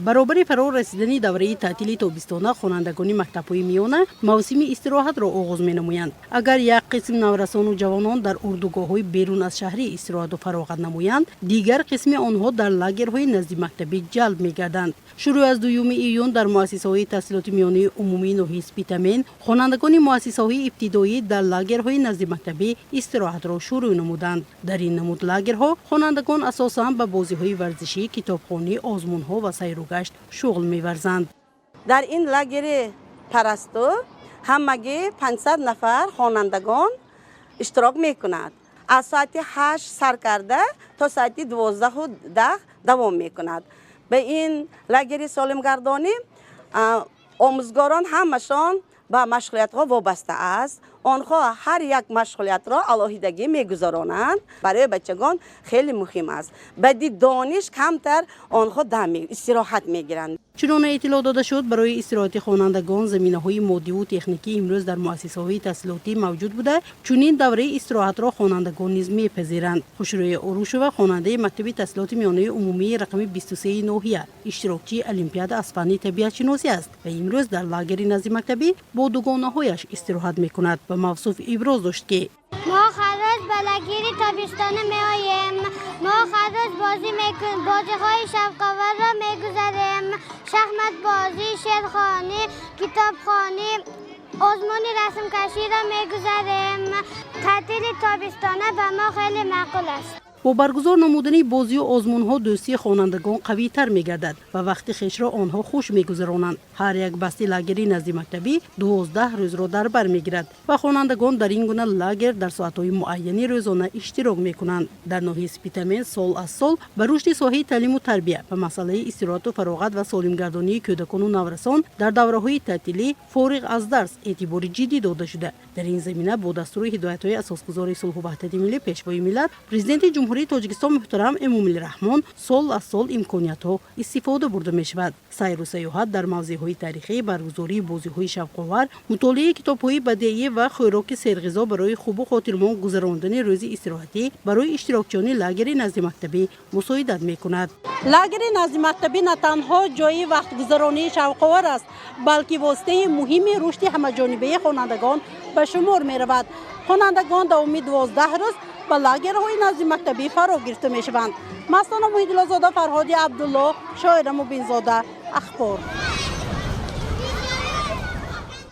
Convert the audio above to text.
برابر فرا رسیدن دوره تعطیل تابستانه خوانندگان مکتب‌های میانه موسم استراحت را آغاز می‌نمایند. اگر یک قسم نورسان و جوانان در اردوگاه‌های بیرون از شهری استراحت و فراغت نمایند، دیگر قسم آنها در لاگرهای نزد مکتبی جلب می‌گردند. شروع از 2 ایون در مؤسسه‌های تحصیلات میانه عمومی ناحیه سپیتامین خوانندگان مؤسسه‌های ابتدایی در لاگرهای نزد مکتبی استراحت را شروع نمودند. در این نمود لاگرها خوانندگان اساساً به بازی‌های ورزشی، کتابخوانی، آزمون‌ها و سیر و گشت شغل می‌ورزند. در این لاگر پرستو همگی 500 نفر خوانندگان اشتراک می‌کنند. از ساعت 8 سر کرده تا ساعت 12:10 دوام می‌کند. به این لاگر سالمگردانی آموزگاران همشان به مشغولیت‌ها وابسته است. آنها هر یک مشغولیت را علاهیدگی می‌گذارانند. برای بچگان خیلی مهم است. بدی دانش کمتر آنها استراحت می‌گیرند. چنانچه اطلاع داده شد برای استراحت خوانندگان زمینه‌های مادی و تکنیکی امروز در مؤسسه‌های تحصیلاتی موجود بوده. چنین دوره استراحت را خوانندگان نیز می‌پذیرند. خوشروی اروشووا خواننده مکتب تحصیلات میانه عمومی رقم 23 ناحیه اشتراکچی المپیاد اسپانی طبیعت شناسی است و امروز در لاگر نزد مکتبی با دوگانه‌هایش استراحت می‌کند و موصوف ابراز داشت که ما خرج به لاگر تابستانه می‌آییم. ما خرج بازی می‌کنیم. بازی‌های شب‌خوار را می‌گذاریم. شахمت بازی، شعرخوانی، کتابخوانی، آزمون رسم کشی را می‌گذاریم. تعطیل تابستانه به ما خیلی معقول است. با برگزار نمودن بازی و آزمون‌ها دوستی خوانندگان قوی‌تر می‌گردد و وقت خویش را آنها خوش می‌گذرانند. هر یک بسته لاگری نزد مکتبی 12 روز را در بر می‌گیرد و خوانندگان در این گونه لاگر در ساعت‌های معینی روزانه اشتراک می‌کنند. در ناحیه سپیتامین سال از سال به رشد ساحه تعلیم و تربیت و مسئله استراحت و فراغت و سالمگردانی کودکان و نورسان در دوره‌های تعطیلی فارغ از درس اعتبار جدی داده شده. در این زمینه با دستور هدایت‌های اساسگذار صلح و وحدت ملی پیشوای ملت پرزیدنت جمهوری تاجیکستان محترم امام الرحمن سال از سال امکانیت‌ها استفاده برده می‌شود. سیر و سیاحت در موضع‌های تاریخی، برگزاری بازی‌های شب‌خوار، مطالعه کتاب‌های بدیعی و خوراک سرغذا برای خوب و خاطرمان گذراندن روز استراحتی برای اشتراکچیان لاگر نزد مکتبی مساعدت می‌کند. لاگر نزد مکتبی نه تنها جای وقت گذرانی شب‌خوار است، بلکه واسطه مهم رشد همه‌جانبه خوانندگان به شمار می‌رود. خوانندگان دوام 12 روز به لاگرهای نزد مکتبی فرا گرفته می‌شوند. مستانه محیط الله زاده، فرهاد عبدالله، شاعر مبین زاده، اخبار.